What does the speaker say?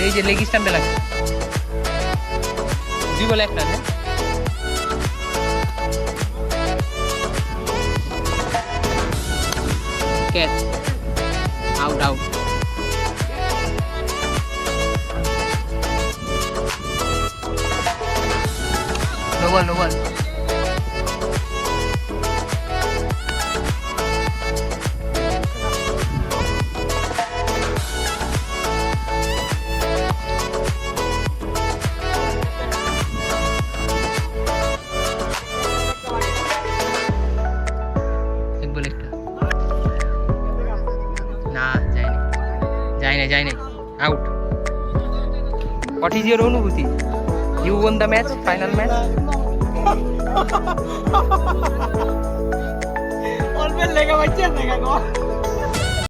এই যে লেগ স্টাম্পে লাগে 2 বলে 1 run catch out out no ball যায়নি আউট হোয়াট ইজ ইউর অনুভূতি you on the match final match অল্পের লেগে বাচ্চা দেখা গো